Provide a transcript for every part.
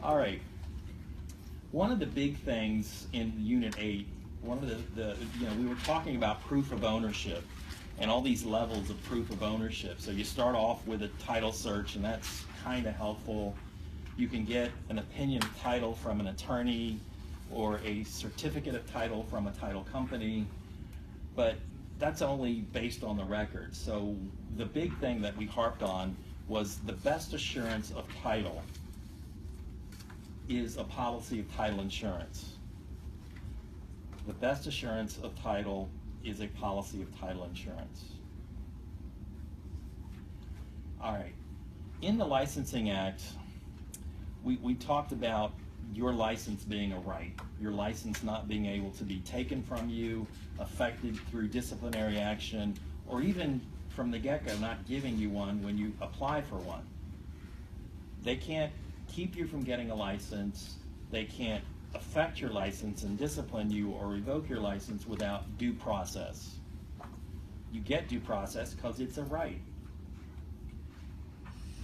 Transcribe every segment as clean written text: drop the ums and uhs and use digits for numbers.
All right. One of the big things in Unit 8, one of we were talking about proof of ownership and all these levels of proof of ownership. So you start off with a title search, and that's kind of helpful. You can get an opinion of title from an attorney or a certificate of title from a title company, but that's only based on the record. So the big thing that we harped on was the best assurance of title is a policy of title insurance. The best assurance of title is a policy of title insurance. All right. In the Licensing Act, we talked about your license being a right, your license not being able to be taken from you, affected through disciplinary action, or even from the get-go not giving you one when you apply for one. They can't keep you from getting a license. They can't affect your license and discipline you or revoke your license without due process. You get due process because it's a right.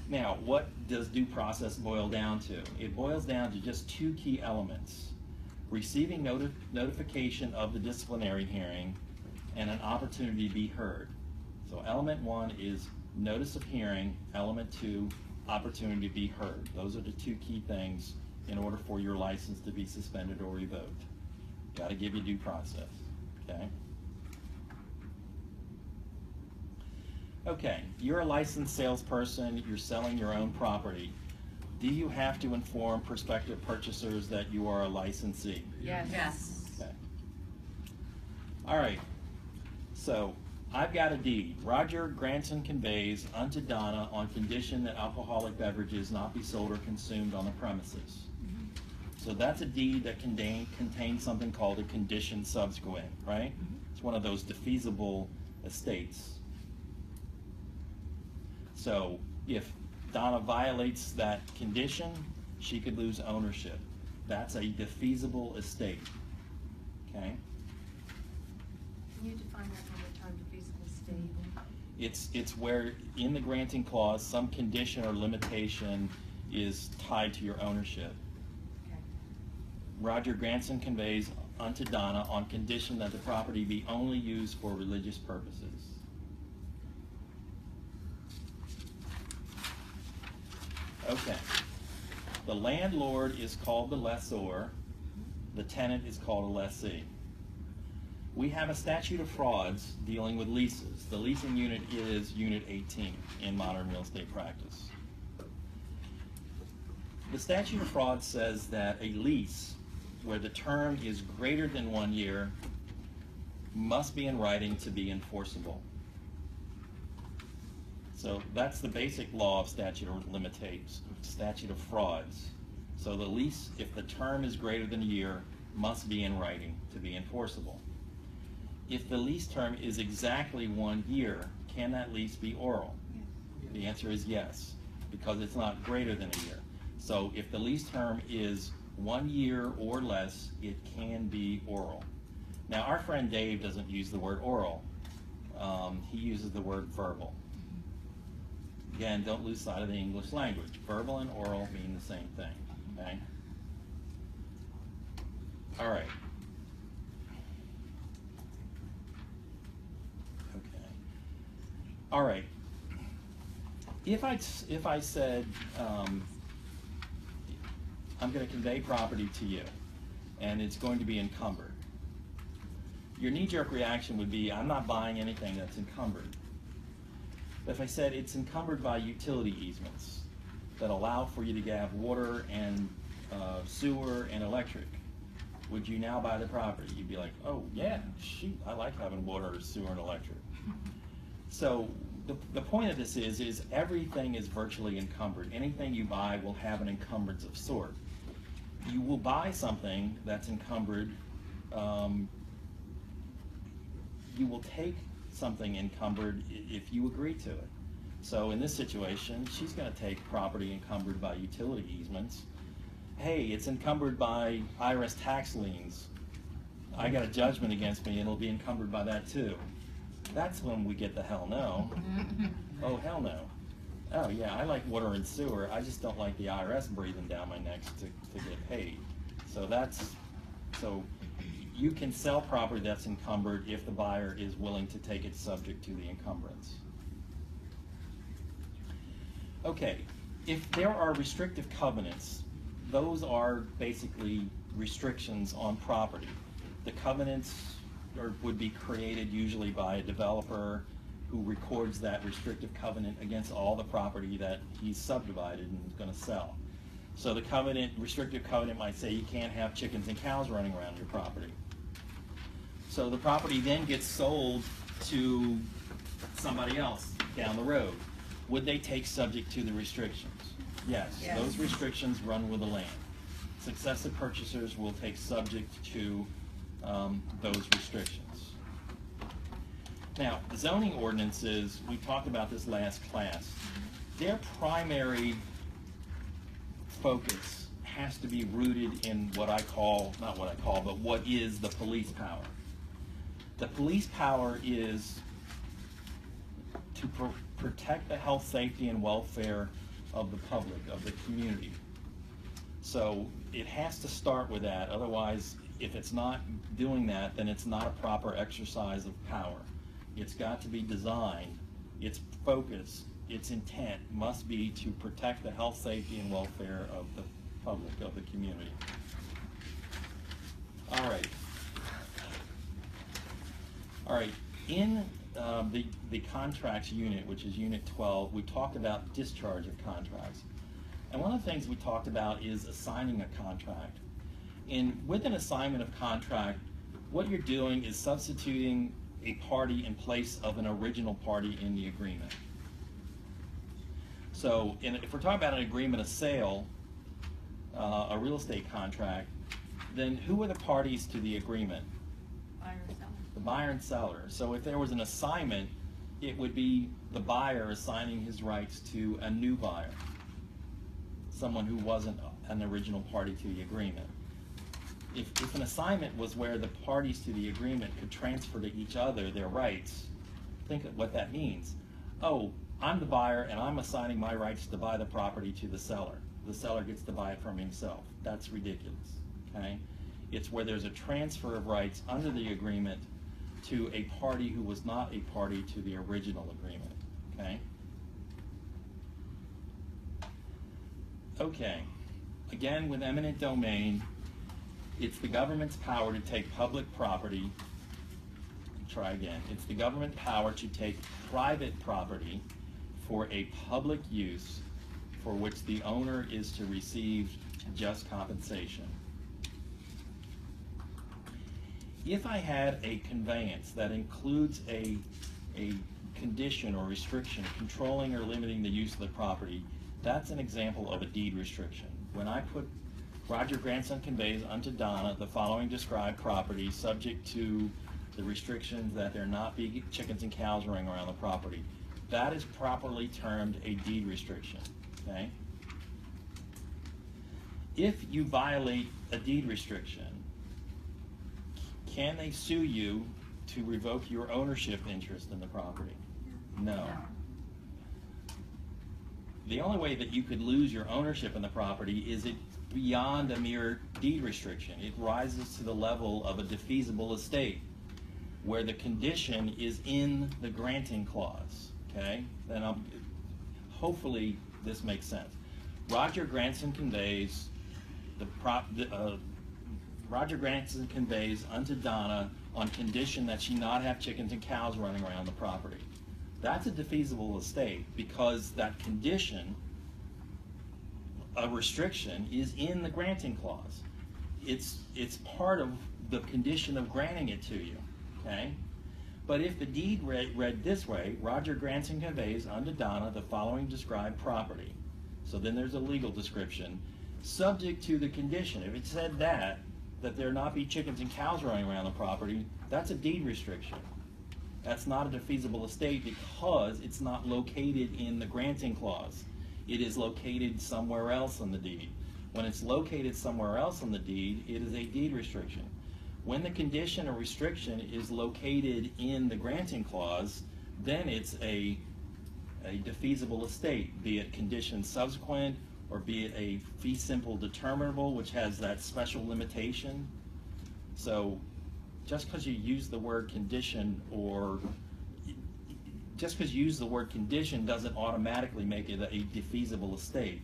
Now, what does due process boil down to? It boils down to just two key elements: receiving notification of the disciplinary hearing and an opportunity to be heard. So element one is notice of hearing, element two, opportunity to be heard. Those are the two key things in order for your license to be suspended or revoked. Got to give you due process, okay? Okay, you're a licensed salesperson, you're selling your own property. Do you have to inform prospective purchasers that you are a licensee? Yes. Yes. Okay. All right, so I've got a deed. Roger Granson conveys unto Donna on condition that alcoholic beverages not be sold or consumed on the premises. So that's a deed that contains something called a condition subsequent, right? It's one of those defeasible estates. So if Donna violates that condition, she could lose ownership. That's a defeasible estate, okay? Can you define that one more time, defeasible estate? It's where in the granting clause some condition or limitation is tied to your ownership. Okay. Roger Granson conveys unto Donna on condition that the property be only used for religious purposes. Okay. The landlord is called the lessor. The tenant is called a lessee. We have a statute of frauds dealing with leases. The leasing unit is Unit 18 in modern real estate practice. The statute of frauds says that a lease where the term is greater than 1 year must be in writing to be enforceable. So that's the basic law of statute of frauds. So the lease, if the term is greater than a year, must be in writing to be enforceable. If the lease term is exactly 1 year, can that lease be oral? Yes. The answer is yes, because it's not greater than a year. So if the lease term is 1 year or less, it can be oral. Now our friend Dave doesn't use the word oral. He uses the word verbal. Again, don't lose sight of the English language. Verbal and oral mean the same thing, okay? All right. Okay. All right. If I said, I'm going to convey property to you, and it's going to be encumbered, your knee-jerk reaction would be, I'm not buying anything that's encumbered. But if I said it's encumbered by utility easements that allow for you to have water and sewer and electric, would you now buy the property? You'd be like, oh yeah, shoot, I like having water, sewer, and electric. So the point of this is everything is virtually encumbered. Anything you buy will have an encumbrance of sort. You will buy something that's encumbered. You will take something encumbered if you agree to it. So in this situation, she's going to take property encumbered by utility easements. Hey, it's encumbered by IRS tax liens. I got a judgment against me and it'll be encumbered by that too. That's when we get the hell no. Oh, hell no. Oh yeah, I like water and sewer. I just don't like the IRS breathing down my neck to get paid. So you can sell property that's encumbered if the buyer is willing to take it subject to the encumbrance. Okay, if there are restrictive covenants, those are basically restrictions on property. The covenants would be created usually by a developer who records that restrictive covenant against all the property that he's subdivided and is going to sell. So the restrictive covenant might say you can't have chickens and cows running around your property. So the property then gets sold to somebody else down the road. Would they take subject to the restrictions? Yes. Those restrictions run with the land. Successive purchasers will take subject to those restrictions. Now, the zoning ordinances, we talked about this last class, their primary focus has to be rooted in what I call, not what I call, but what is the police power. The police power is to protect the health, safety, and welfare of the public, of the community. So it has to start with that. Otherwise, if it's not doing that, then it's not a proper exercise of power. It's got to be designed, its focus, its intent must be to protect the health, safety, and welfare of the public, of the community. All right. In the contracts unit, which is unit 12, we talked about discharge of contracts. And one of the things we talked about is assigning a contract. And with an assignment of contract, what you're doing is substituting a party in place of an original party in the agreement. So if we're talking about an agreement of sale, a real estate contract, then who are the parties to the agreement? Buyer and seller. The buyer and seller. So if there was an assignment, it would be the buyer assigning his rights to a new buyer, someone who wasn't an original party to the agreement. If an assignment was where the parties to the agreement could transfer to each other their rights, think of what that means. Oh, I'm the buyer and I'm assigning my rights to buy the property to the seller. The seller gets to buy it from himself. That's ridiculous, okay? It's where there's a transfer of rights under the agreement to a party who was not a party to the original agreement, okay? Okay, again, with eminent domain, it's the government's power to take public property, try again, it's the government power to take private property for a public use for which the owner is to receive just compensation. If I had a conveyance that includes a condition or restriction controlling or limiting the use of the property, that's an example of a deed restriction. When I put Roger Grandson conveys unto Donna the following described property subject to the restrictions that there not be chickens and cows running around the property, that is properly termed a deed restriction, okay? If you violate a deed restriction, can they sue you to revoke your ownership interest in the property? No. The only way that you could lose your ownership in the property is it beyond a mere deed restriction. It rises to the level of a defeasible estate, where the condition is in the granting clause, okay? Then hopefully this makes sense. Roger Grandson conveys Roger Grandson conveys unto Donna on condition that she not have chickens and cows running around the property. That's a defeasible estate because that condition, a restriction, is in the granting clause. It's part of the condition of granting it to you, okay? But if the deed read this way, Roger Grandson conveys unto Donna the following described property. So then there's a legal description, subject to the condition. If it said that there not be chickens and cows running around the property, that's a deed restriction. That's not a defeasible estate because it's not located in the granting clause. It is located somewhere else in the deed. When it's located somewhere else in the deed, it is a deed restriction. When the condition or restriction is located in the granting clause, then it's a a defeasible estate, be it condition subsequent or be it a fee simple determinable, which has that special limitation. So just because you use the word condition doesn't automatically make it a defeasible estate.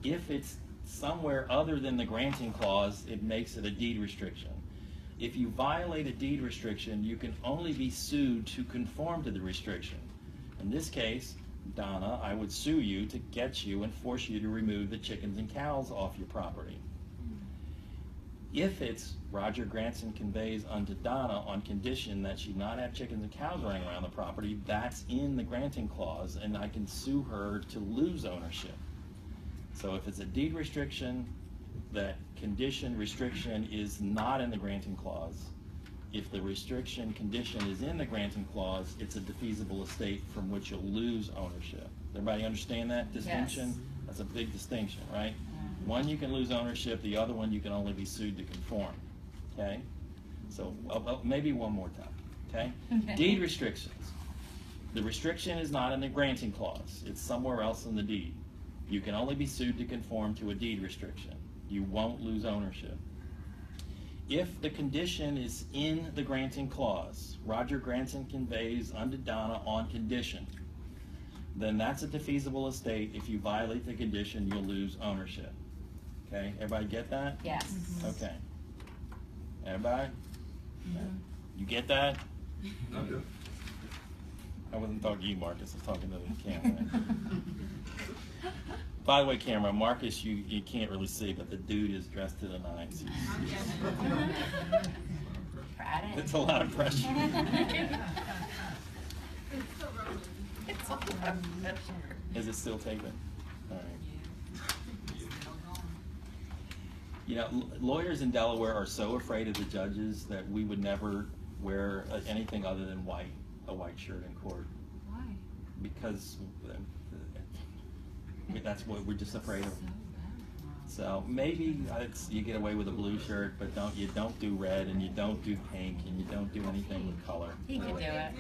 If it's somewhere other than the granting clause, it makes it a deed restriction. If you violate a deed restriction, you can only be sued to conform to the restriction. In this case, Donna, I would sue you to get you and force you to remove the chickens and cows off your property. If it's Roger Granson conveys unto Donna on condition that she not have chickens and cows running around the property, that's in the granting clause, and I can sue her to lose ownership. So if it's a deed restriction, that condition restriction is not in the granting clause. If the restriction condition is in the granting clause, it's a defeasible estate from which you'll lose ownership. Everybody understand that distinction? Yes. That's a big distinction, right? One, you can lose ownership. The other one, you can only be sued to conform. Okay? So maybe one more time. Okay? Okay. Deed restrictions. The restriction is not in the granting clause. It's somewhere else in the deed. You can only be sued to conform to a deed restriction. You won't lose ownership. If the condition is in the granting clause, Roger Granson conveys unto Donna on condition, then that's a defeasible estate. If you violate the condition, you'll lose ownership. Okay, everybody get that? Yes. Okay. Everybody? You get that? Okay. I wasn't talking to you, Marcus. I was talking to the camera. By the way, camera, Marcus, you can't really see, but the dude is dressed to the nines. Friday. It's a lot of pressure. Is it still taping? All right. You know, lawyers in Delaware are so afraid of the judges that we would never wear anything other than a white shirt in court. Why? Because that's what we're just afraid of. So maybe you get away with a blue shirt, but you don't do red, and you don't do pink, and you don't do anything with color. He could do it.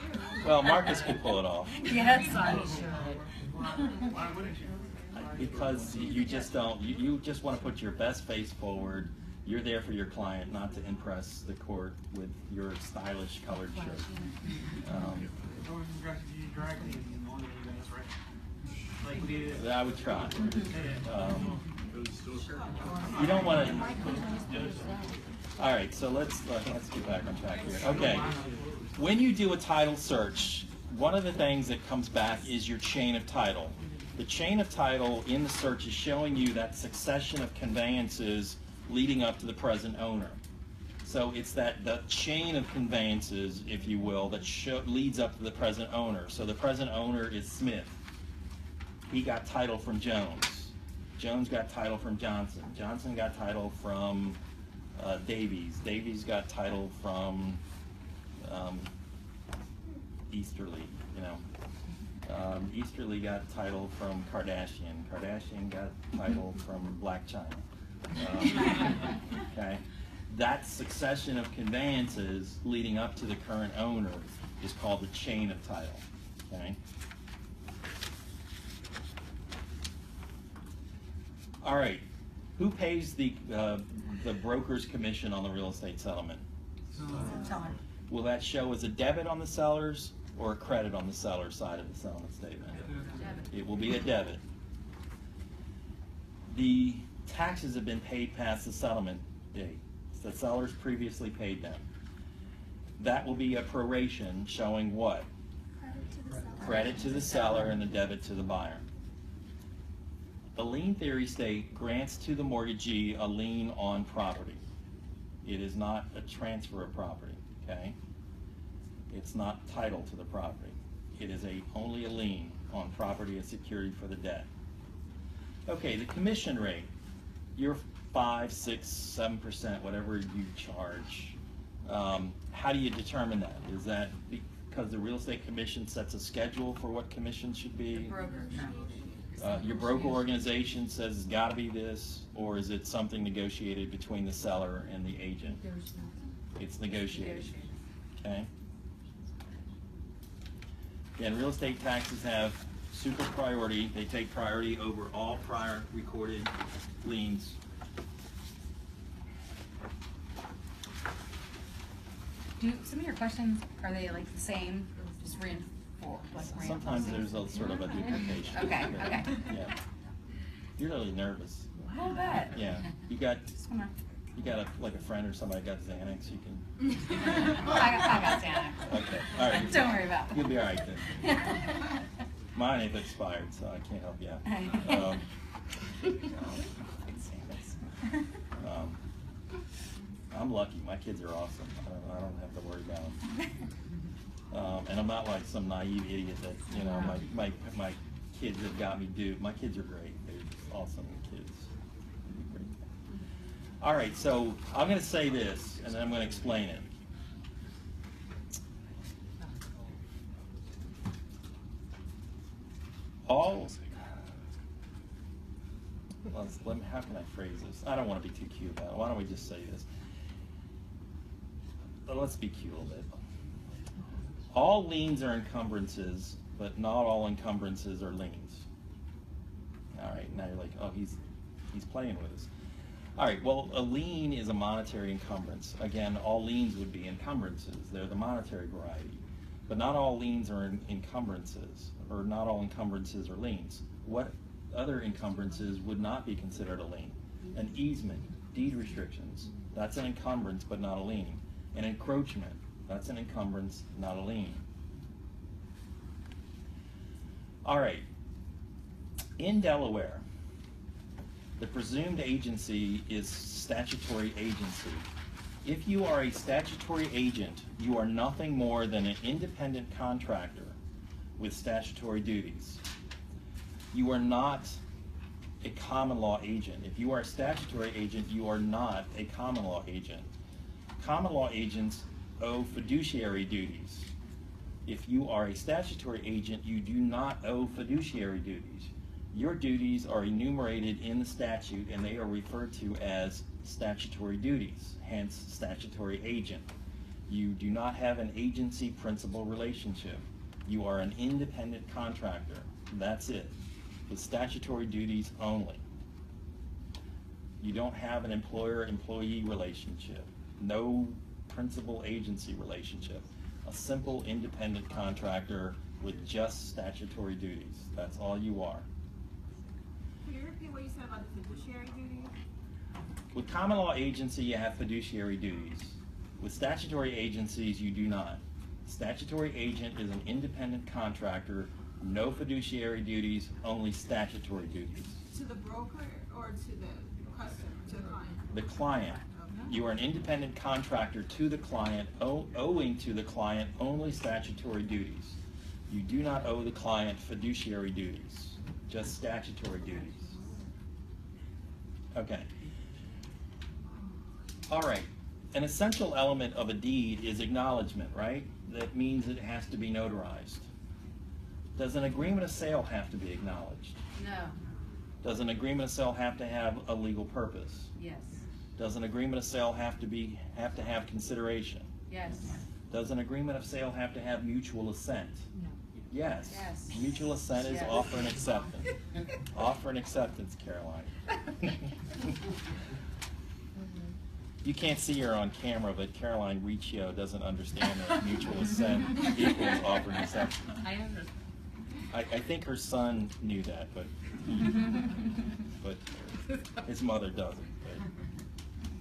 Well, Marcus could pull it off. Yes, I should. Because you just don't. You just want to put your best face forward. You're there for your client, not to impress the court with your stylish colored shirt. I would try. You don't want to. All right, so let's get back on track here. Okay, when you do a title search, one of the things that comes back is your chain of title. The chain of title in the search is showing you that succession of conveyances leading up to the present owner. So it's the chain of conveyances, if you will, that leads up to the present owner. So the present owner is Smith. He got title from Jones. Jones got title from Johnson. Johnson got title from Davies. Davies got title from Easterly, you know. Easterly got title from Kardashian. Kardashian got title from Black China. Okay, that succession of conveyances leading up to the current owner is called the chain of title. Okay. All right, who pays the broker's commission on the real estate settlement? Will that show as a debit on the seller's or a credit on the seller's side of the settlement statement? Debit. It will be a debit. The taxes have been paid past the settlement date. The sellers previously paid them. That will be a proration showing what? Credit to the seller and the debit to the buyer. The lien theory state grants to the mortgagee a lien on property. It is not a transfer of property, okay? It's not title to the property. It is only a lien on property as security for the debt. Okay, the commission rate, you're 5, 6, 7%, whatever you charge. How do you determine that? Is that because the real estate commission sets a schedule for what commission should be? Your broker organization says it's got to be this, or is it something negotiated between the seller and the agent? It's negotiated. Okay. Again, real estate taxes have super priority. They take priority over all prior recorded liens. Do some of your questions, are they like the same, just reinforced? Like Sometimes there's a sort of a duplication. Okay, okay. Yeah. You're really nervous. A little bit. Yeah. You got like a friend or somebody got Xanax, you can. I got Xanax. Okay. All right. Don't worry about it. You'll be all right then. Mine ain't expired, so I can't help you out. I'm lucky. My kids are awesome. I don't have to worry about them. And I'm not like some naive idiot that, you know, my kids have got me duped. My kids are great. They're just awesome kids. All right, so I'm going to say this, and then I'm going to explain it. How can I phrase this? I don't want to be too cute about it. Why don't we just say this? Let's be cute a little bit. All liens are encumbrances, but not all encumbrances are liens. All right, now you're like, oh, he's playing with us. All right, well, a lien is a monetary encumbrance. Again, all liens would be encumbrances. They're the monetary variety. But not all liens are encumbrances, or not all encumbrances are liens. What other encumbrances would not be considered a lien? An easement, deed restrictions, that's an encumbrance but not a lien. An encroachment, that's an encumbrance, not a lien. All right, in Delaware, the presumed agency is statutory agency. If you are a statutory agent, you are nothing more than an independent contractor with statutory duties. You are not a common law agent. If you are a statutory agent, you are not a common law agent. Common law agents owe fiduciary duties. If you are a statutory agent, you do not owe fiduciary duties. Your duties are enumerated in the statute and they are referred to as statutory duties, hence statutory agent. You do not have an agency-principal relationship. You are an independent contractor. That's it. With statutory duties only. You don't have an employer-employee relationship. No principal-agency relationship. A simple independent contractor with just statutory duties. That's all you are. Can you repeat what you said about the fiduciary duties? With common law agency, you have fiduciary duties. With statutory agencies, you do not. Statutory agent is an independent contractor, no fiduciary duties, only statutory duties. To the broker or to the customer, to the client? The client. You are an independent contractor to the client, owing to the client only statutory duties. You do not owe the client fiduciary duties, just statutory duties. Okay. All right. An essential element of a deed is acknowledgement, right? That means it has to be notarized. Does an agreement of sale have to be acknowledged? No. Does an agreement of sale have to have a legal purpose? Yes. Does an agreement of sale have to have consideration? Yes. Does an agreement of sale have to have mutual assent? No. Yes. Yes. Mutual assent is Yes. offer and acceptance. Offer and acceptance, Caroline. You can't see her on camera, but Caroline Riccio doesn't understand that mutual assent equals offer and acceptance. I understand. I think her son knew that, but his mother doesn't. But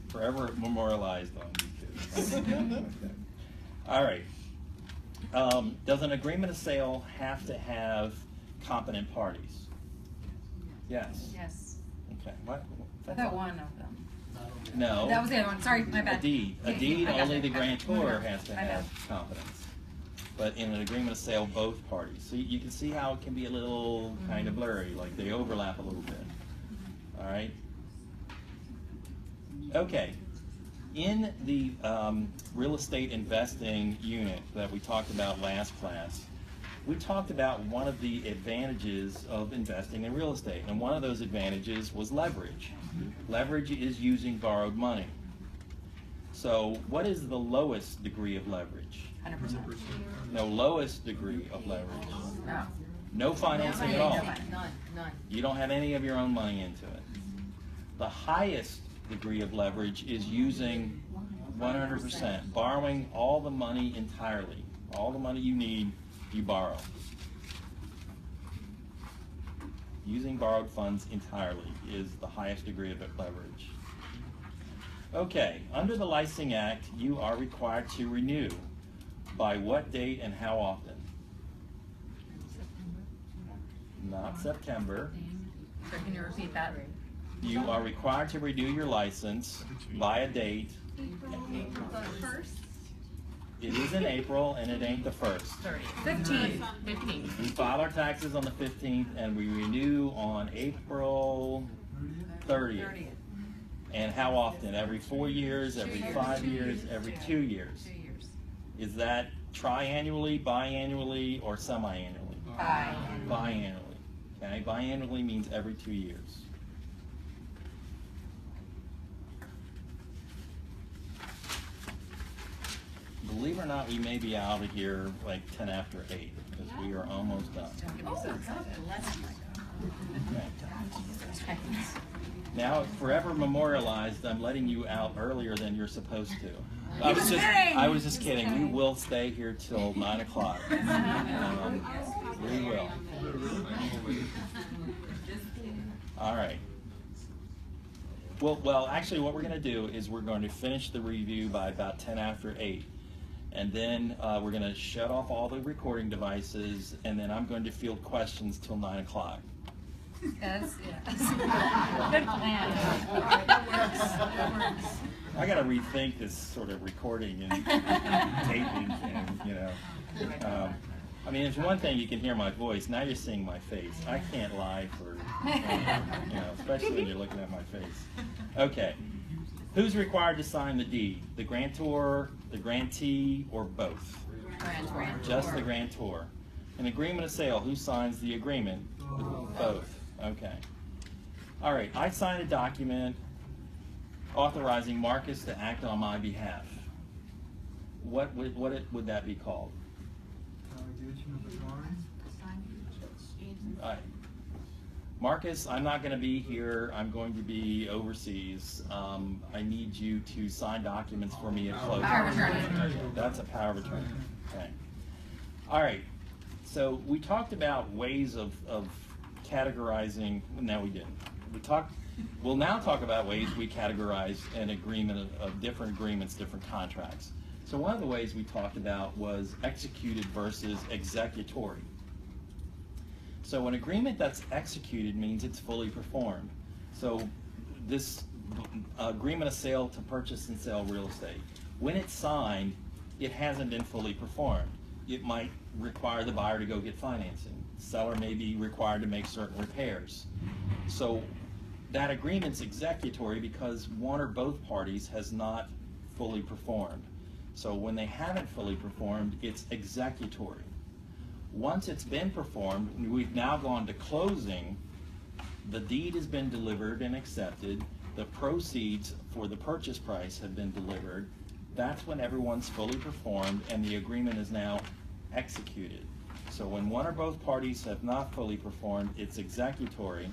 forever memorialized on YouTube. Okay. All right. Does an agreement of sale have to have competent parties? Yes. Yes. Okay. What? I thought one of them. No. That was the other one, sorry, my bad. A deed. A Yeah, deed, I got only you. the grantor has to My bad. have competence. But in an agreement of sale, both parties. So you can see how it can be a little kind of blurry, like they overlap a little bit. All right? Okay. In the real estate investing unit that we talked about last class, we talked about one of the advantages of investing in real estate, and one of those advantages was leverage. Leverage is using borrowed money. So what is the lowest degree of leverage? 100%. No, lowest degree of leverage. No. No financing at all. None. You don't have any of your own money into it. The highest degree of leverage is using 100%, borrowing all the money entirely. All the money you need, you borrow. Using borrowed funds entirely is the highest degree of leverage. Okay, under the Licensing Act, you are required to renew. By what date and how often? Not September. So can you repeat that? You are required to renew your license by a date. April the 1st? It is in April and it ain't the 1st. 15. 15. We file our taxes on the 15th and we renew on April 30th. And how often? Every 4 years, every 5 years, every 2 years. 2 years. Is that triannually, biannually, or semi-annually? Biannually. Okay, biannually means every 2 years. Believe it or not, we may be out of here like 10 after 8 because we are almost done. Okay. Now, forever memorialized, I'm letting you out earlier than you're supposed to. I was just kidding. We will stay here till 9 o'clock. We will. All right. Well, actually, what we're going to do is we're going to finish the review by about 10 after 8. And then we're going to shut off all the recording devices, and then I'm going to field questions till 9 o'clock. Yes. Good plan. I got to rethink this sort of recording and taping thing, you know. I mean, there's one thing, you can hear my voice. Now you're seeing my face. I can't lie for, you know, especially when you're looking at my face. Okay. Who's required to sign the deed? The grantor, the grantee, or both? Grantor. Just the grantor. An agreement of sale, who signs the agreement? Both. Okay. All right, I signed a document authorizing Marcus to act on my behalf. What would that be called? All right. Marcus, I'm not going to be here. I'm going to be overseas. I need you to sign documents for me at closing. Power of attorney. That's a power of attorney. Okay. All right. So we talked about ways of categorizing. No, we didn't. We'll now talk about ways we categorize an agreement of different agreements, different contracts. So one of the ways we talked about was executed versus executory. So an agreement that's executed means it's fully performed. So this agreement of sale to purchase and sell real estate, when it's signed, it hasn't been fully performed. It might require the buyer to go get financing. Seller may be required to make certain repairs. So that agreement's executory because one or both parties has not fully performed. So when they haven't fully performed, it's executory. Once it's been performed, we've now gone to closing. The deed has been delivered and accepted. The proceeds for the purchase price have been delivered. That's when everyone's fully performed and the agreement is now executed. So when one or both parties have not fully performed, it's executory.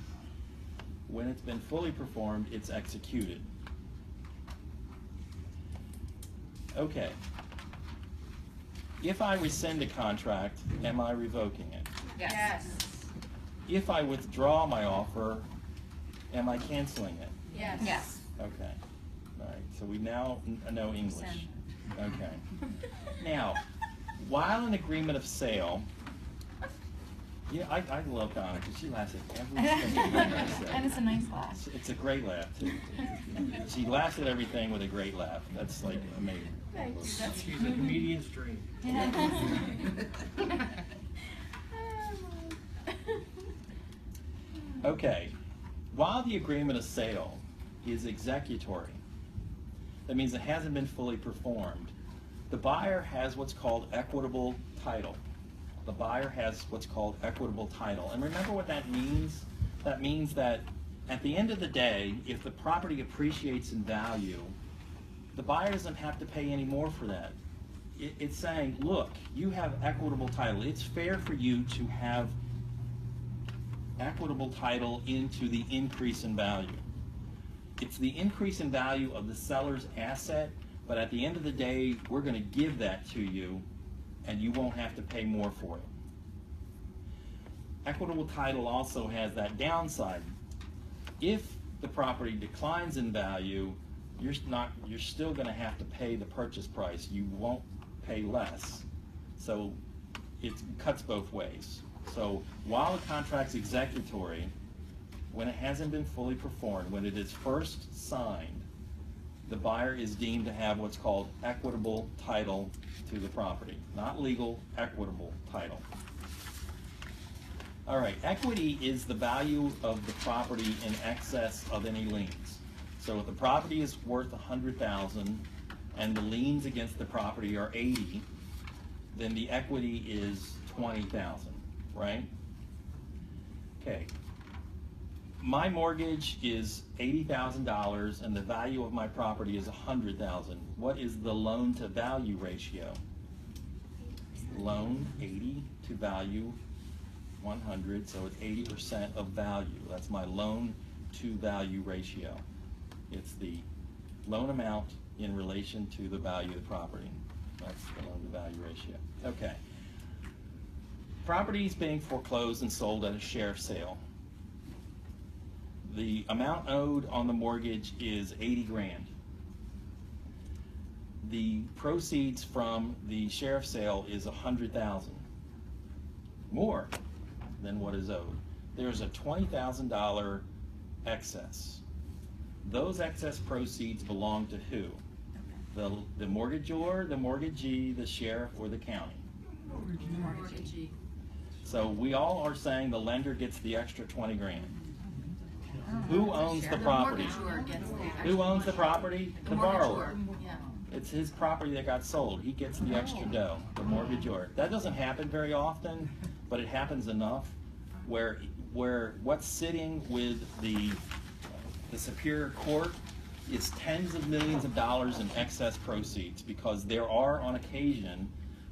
When it's been fully performed, it's executed. Okay. If I rescind a contract, am I revoking it? Yes. If I withdraw my offer, am I canceling it? Yes. Okay. All right. So we now know English. Okay. Now, while an agreement of sale, yeah, I love Donna because she laughs at everything. And it's a nice laugh. It's a great laugh too. She laughs at everything with a great laugh. That's like amazing. She's a comedian's dream. Okay. While the agreement of sale is executory, that means it hasn't been fully performed, the buyer has what's called equitable title. The buyer has what's called equitable title. And remember what that means? That means that at the end of the day, if the property appreciates in value, the buyer doesn't have to pay any more for that. It's saying, look, you have equitable title. It's fair for you to have equitable title into the increase in value. It's the increase in value of the seller's asset, but at the end of the day, we're going to give that to you, and you won't have to pay more for it. Equitable title also has that downside. If the property declines in value, you're still going to have to pay the purchase price. You won't pay less. So it cuts both ways. So while the contract's executory, when it hasn't been fully performed, when it is first signed, the buyer is deemed to have what's called equitable title to the property. Not legal, equitable title. All right, equity is the value of the property in excess of any liens. So if the property is worth $100,000 and the liens against the property are $80,000, then the equity is $20,000, right? Okay. My mortgage is $80,000 and the value of my property is $100,000. What is the loan to value ratio? Loan 80 to value 100, so it's 80% of value. That's my loan to value ratio. It's the loan amount in relation to the value of the property. That's the loan to value ratio. Okay. Property is being foreclosed and sold at a sheriff's sale. The amount owed on the mortgage is $80,000. The proceeds from the sheriff's sale is $100,000, more than what is owed. There's a $20,000 excess. Those excess proceeds belong to who? The mortgagor, the mortgagee, the sheriff, or the county? Mortgagee. So we all are saying the lender gets the extra $20,000. Who owns the property? Mortgagor gets the Who owns the property? The borrower. Yeah. It's his property that got sold. He gets the extra dough, the mortgagor. That doesn't happen very often, but it happens enough where what's sitting with the Superior Court is tens of millions of dollars in excess proceeds, because there are on occasion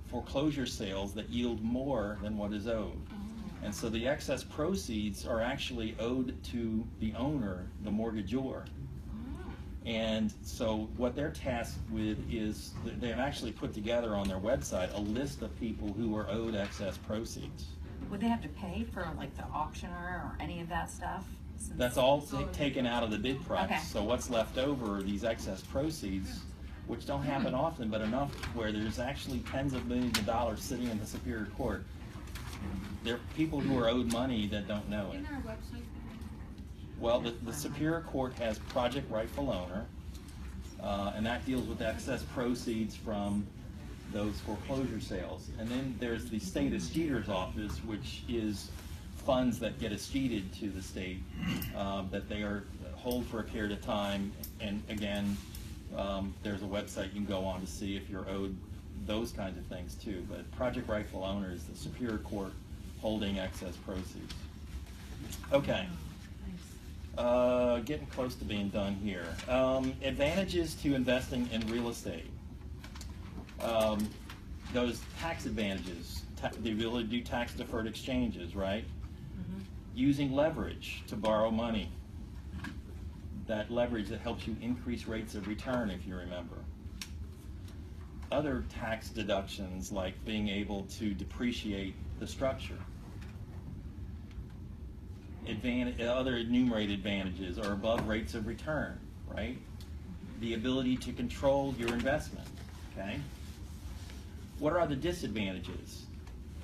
foreclosure sales that yield more than what is owed. And so the excess proceeds are actually owed to the owner, the mortgagor. And so what they're tasked with is they've actually put together on their website a list of people who are owed excess proceeds. Would they have to pay for like the auctioneer or any of that stuff? That's all taken out of the bid price. Okay. So what's left over are these excess proceeds, which don't happen often, but enough where there's actually tens of millions of dollars sitting in the Superior Court. There are people who are owed money that don't know it. Isn't our website? Well, the Superior Court has Project Rightful Owner, and that deals with excess proceeds from those foreclosure sales. And then there's the State Escheator's Office, which is funds that get escheated to the state that they are hold for a period of time. And again, there's a website you can go on to see if you're owed those kinds of things too. But Project Rightful Owner is the Superior Court holding excess proceeds. Okay. Getting close to being done here. Advantages to investing in real estate. Those tax advantages, the ability to do tax deferred exchanges, right? Using leverage to borrow money. That leverage that helps you increase rates of return, if you remember. Other tax deductions, like being able to depreciate the structure. Other enumerated advantages are above rates of return, right? The ability to control your investment, okay? What are the disadvantages?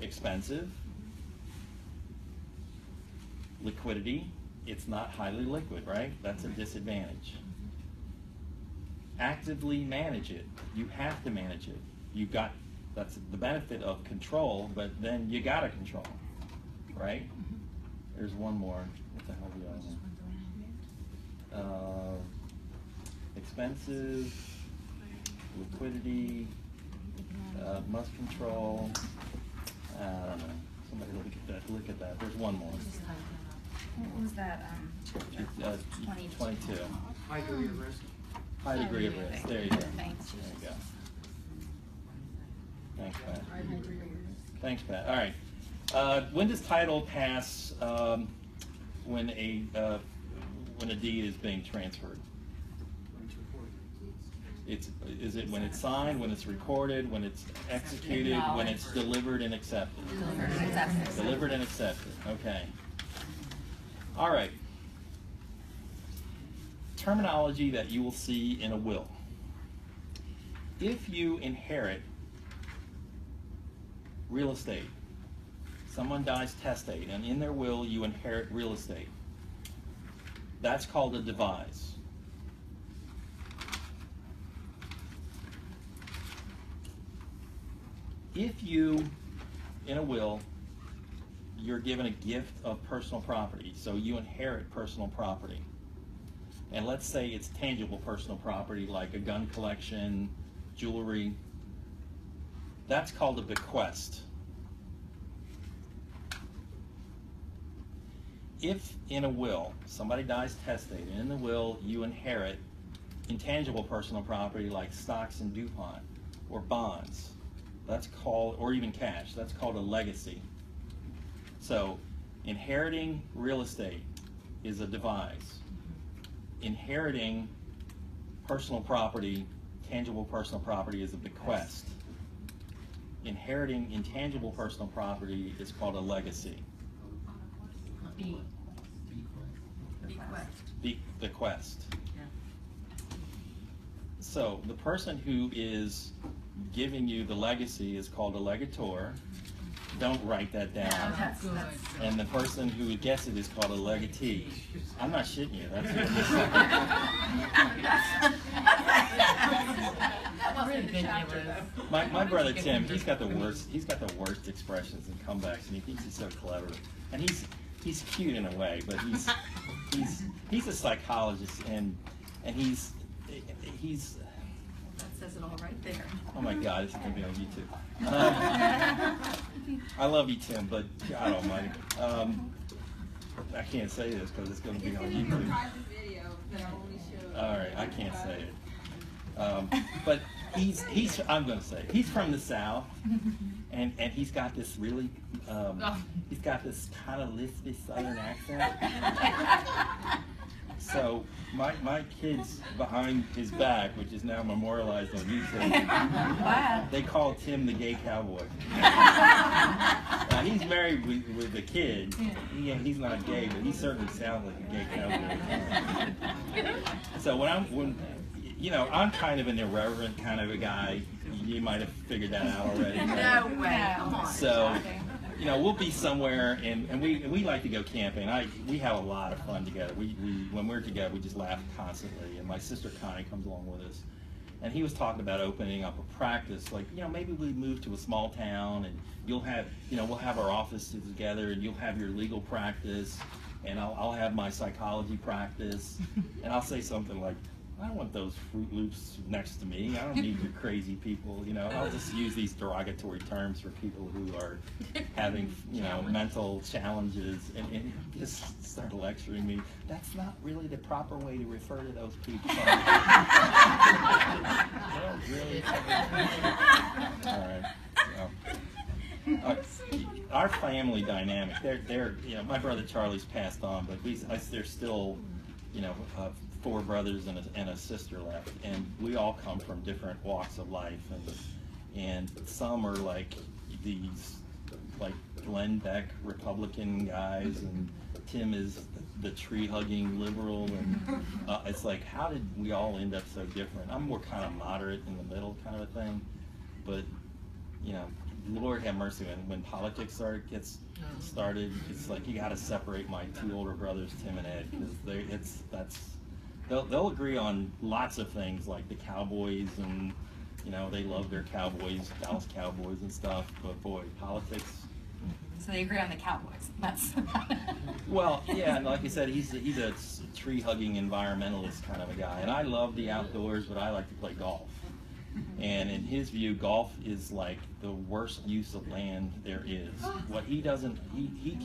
Expensive. Liquidity. It's not highly liquid, right? That's a disadvantage. Actively manage it. You have to manage it. That's the benefit of control, but then you gotta control, right? There's one more. What the hell do I know? Expensive, liquidity, must control. I don't know. Somebody look at that. There's one more. What was that? It's, 22. High degree of risk. High degree of risk. There you go. Thanks. There you go. Thanks, Pat. Thanks, Pat. All right. When does title pass when a deed is being transferred? Is it when it's signed, when it's recorded, when it's executed, when it's delivered and accepted? Delivered and accepted. Delivered and accepted, okay. All right. Terminology that you will see in a will. If you inherit real estate, someone dies testate, and in their will you inherit real estate, that's called a devise. If you, in a will, you're given a gift of personal property, so you inherit personal property. And let's say it's tangible personal property like a gun collection, jewelry. That's called a bequest. If in a will, somebody dies testate, and in the will you inherit intangible personal property like stocks in DuPont or bonds, that's called, or even cash, that's called a legacy. So inheriting real estate is a devise. Inheriting personal property, tangible personal property, is a bequest. Inheriting intangible personal property is called a legacy. Bequest. So the person who is giving you the legacy is called a legator. Don't write that down. And the person who gets it is called a legatee. I'm not shitting you. That's what my brother Tim, he's got the worst expressions and comebacks, and he thinks he's so clever. And he's cute in a way, but he's a psychologist, and he's That says it all right there. oh my God, this is gonna be on YouTube. I love you, Tim, but God Almighty, I can't say this because it's gonna be on YouTube. All right, I can't say it. But I'm gonna say it. He's from the South, and he's got this really he's got this kind of lispy Southern accent. So my kids behind his back, which is now memorialized on YouTube, they call Tim the gay cowboy. Now, he's married with a kid. He's not gay, but he certainly sounds like a gay cowboy. So I'm kind of an irreverent kind of a guy. You might have figured that out already. No way. Come on. So, we'll be somewhere, and we like to go camping. We have a lot of fun together. When we're together, we just laugh constantly. And my sister Connie comes along with us. And he was talking about opening up a practice, like, maybe we move to a small town, and we'll have our offices together, and you'll have your legal practice, and I'll have my psychology practice, and I'll say something like, I don't want those Fruit Loops next to me. I don't need your crazy people. I'll just use these derogatory terms for people who are having, mental challenges, and just start lecturing me. That's not really the proper way to refer to those people. Well, really? All right. Our family dynamic. They're my brother Charlie's passed on, but there's still, 4 brothers and a sister left, and we all come from different walks of life, and some are like these Glenn Beck Republican guys, and Tim is the tree-hugging liberal, and it's like, how did we all end up so different? I'm more kind of moderate in the middle kind of a thing, but Lord have mercy, when politics gets started, it's like you got to separate my 2 older brothers, Tim and Ed, because they'll agree on lots of things like the Cowboys, and they love their Cowboys, Dallas Cowboys and stuff. But boy, politics. So they agree on the Cowboys. That's well, yeah, and like I said, he's a tree-hugging environmentalist kind of a guy, and I love the outdoors, but I like to play golf. And in his view, golf is like the worst use of land there is. What he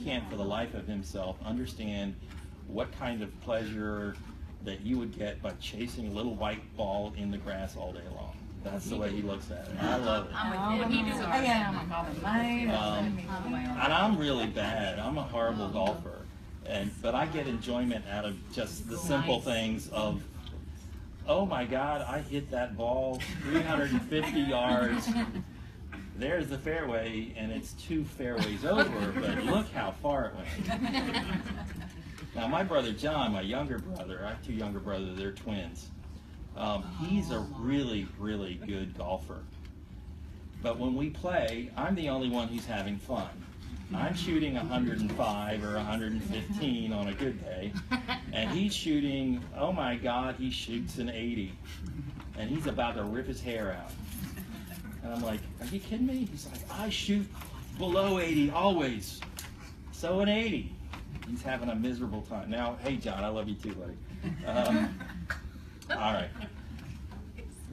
can't for the life of himself understand what kind of pleasure that you would get by chasing a little white ball in the grass all day long. That's the way he looks at it. I love it. And I'm really bad. I'm a horrible golfer. But I get enjoyment out of just the simple Nice. things of, oh my God, I hit that ball 350 yards. There's the fairway, and it's 2 fairways over, but look how far it went. Now, my brother John, my younger brother, I have 2 younger brothers, they're twins. He's a really, really good golfer. But when we play, I'm the only one who's having fun. I'm shooting 105 or 115 on a good day, and he's shooting, oh my God, he shoots an 80, and he's about to rip his hair out. And I'm like, are you kidding me? He's like, I shoot below 80 always, so an 80. He's having a miserable time. Now, hey John, I love you too, buddy. All right.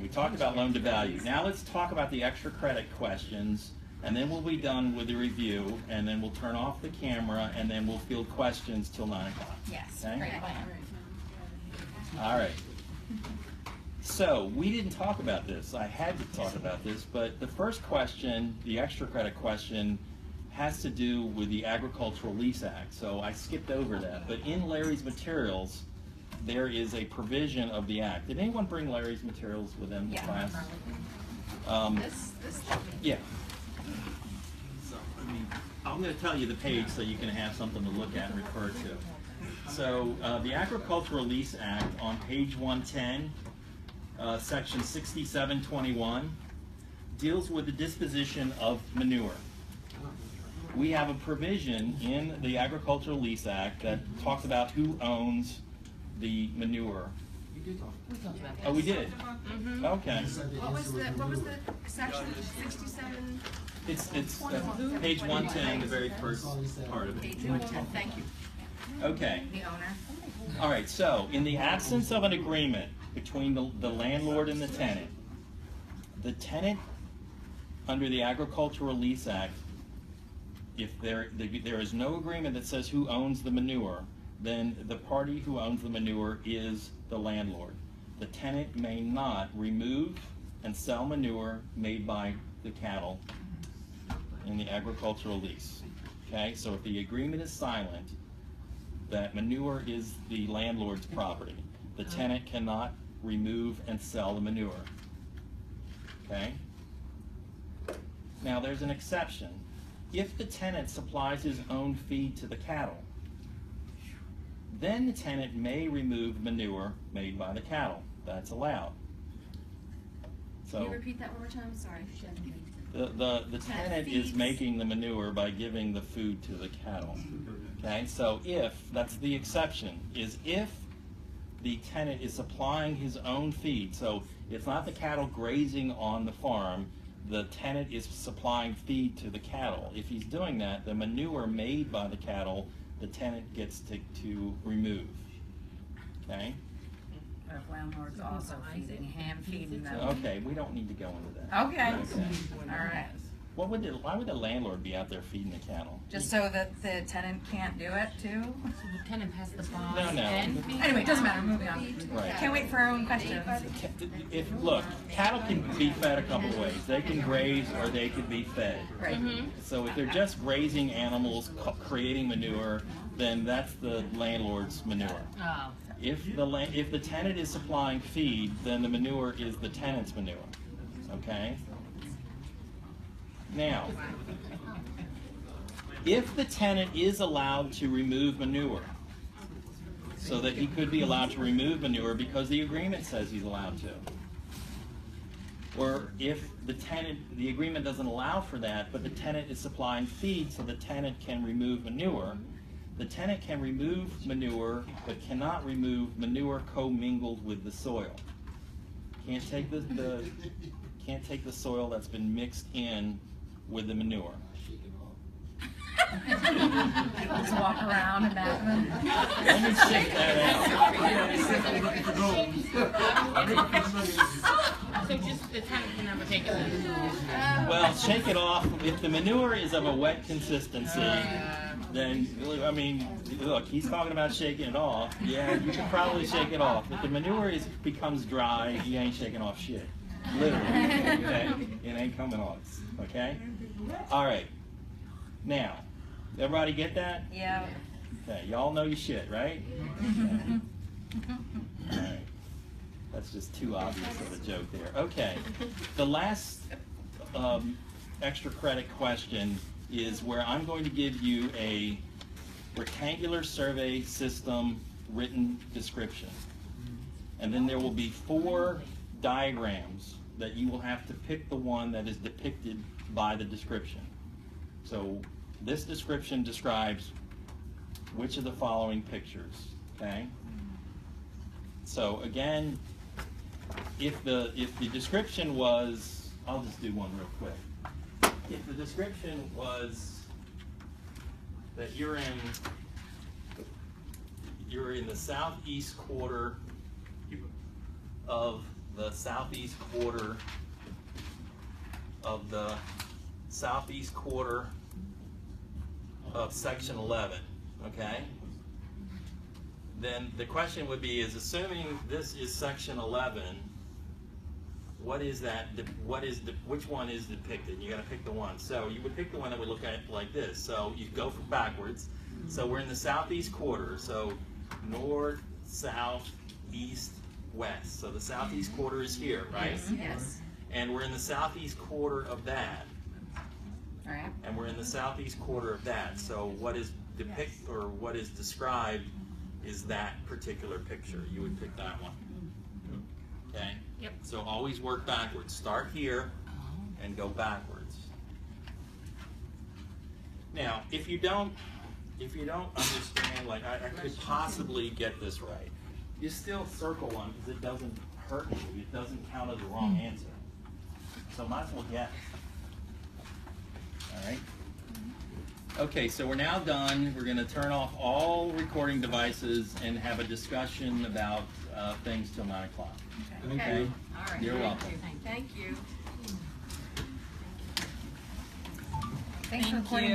We talked about loan to value. Now let's talk about the extra credit questions, and then we'll be done with the review, and then we'll turn off the camera, and then we'll field questions till 9 o'clock. Yes, Okay? great plan. All right. So we didn't talk about this. I had to talk about this, but the first question, the extra credit question, has to do with the Agricultural Lease Act. So I skipped over that. But in Larry's materials, there is a provision of the act. Did anyone bring Larry's materials with them to Yeah. class? This. Yeah. So, I mean, I'm going to tell you the page so you can have something to look at and refer to. So, the Agricultural Lease Act on page 110, section 6721, deals with the disposition of manure. We have a provision in the Agricultural Lease Act that talks about who owns the manure. We talked about Oh, we did? Okay. What was the section, 67? It's page 110, the very first part of it. Page 110, thank you. Okay. The owner. All right, so in the absence of an agreement between the landlord and the tenant, under the Agricultural Lease Act, if there is no agreement that says who owns the manure, then the party who owns the manure is the landlord. The tenant may not remove and sell manure made by the cattle in the agricultural lease. Okay, so if the agreement is silent, that manure is the landlord's property. The tenant cannot remove and sell the manure. Okay? Now there's an exception. If the tenant supplies his own feed to the cattle, then the tenant may remove manure made by the cattle. That's allowed. Can you So repeat that one more time? Sorry. the tenant is feeds. making the manure by giving the food to the cattle. Okay, so if, that's the exception, is if the tenant is supplying his own feed, so it's not the cattle grazing on the farm, the tenant is supplying feed to the cattle. If he's doing that, the manure made by the cattle, the tenant gets to remove. Okay? But if landlord's also feeding him, feeding them. Okay, we don't need to go into that. Okay. Okay. All right. Why would the landlord be out there feeding the cattle? Just so that the tenant can't do it too? the tenant has the boss No, no. and Anyway, it doesn't matter, moving on. Right. Can't wait for our own questions. Look, cattle can be fed a couple of ways. They can graze or they can be fed. Right. So if they're just grazing animals, creating manure, then that's the landlord's manure. oh, If the tenant is supplying feed, then the manure is the tenant's manure. Okay? Now, if the tenant is allowed to remove manure, so that he could be allowed to remove manure because the agreement says he's allowed to, or if the agreement doesn't allow for that, but the tenant is supplying feed so the tenant can remove manure, the tenant can remove manure but cannot remove manure commingled with the soil. Can't take the soil that's been mixed in with the manure. Just walk around and that. Let me shake that out. so just the tenant can never take it. Well, shake it off. If the manure is of a wet consistency, then, I mean, look, he's talking about shaking it off. Yeah, you can probably shake it off. If the manure becomes dry, you ain't shaking off shit. Literally. Okay? It ain't coming off. Okay? All right. Now, everybody get that? Yeah. Okay, y'all know your shit, right? Okay. All right. That's just too obvious of a joke there. Okay, the last extra credit question is where I'm going to give you a rectangular survey system written description. And then there will be 4 diagrams that you will have to pick the one that is depicted by the description. So this description describes which of the following pictures, okay? So again, if the description was, I'll just do one real quick. If the description was that you're in the southeast quarter of the southeast quarter of section 11, okay? Then the question would be, is assuming this is section 11, what is that, which one is depicted? You gotta pick the one. So you would pick the one that would look at like this. So you go from backwards. So we're in the southeast quarter. So north, south, east, west. So the southeast quarter is here, right? Yes. And we're in the southeast quarter of that. All right. And we're in the southeast quarter of that. So what is what is described is that particular picture. You would pick that one. Okay? Yep. So always work backwards. Start here and go backwards. Now, if you don't understand, like I could possibly get this right, you still circle one because it doesn't hurt you. It doesn't count as a wrong answer. So might as well guess. All right? Okay, so we're now done. We're going to turn off all recording devices and have a discussion about things till 9 o'clock. Okay? All right. You're welcome. Thank you. Thanks for recording.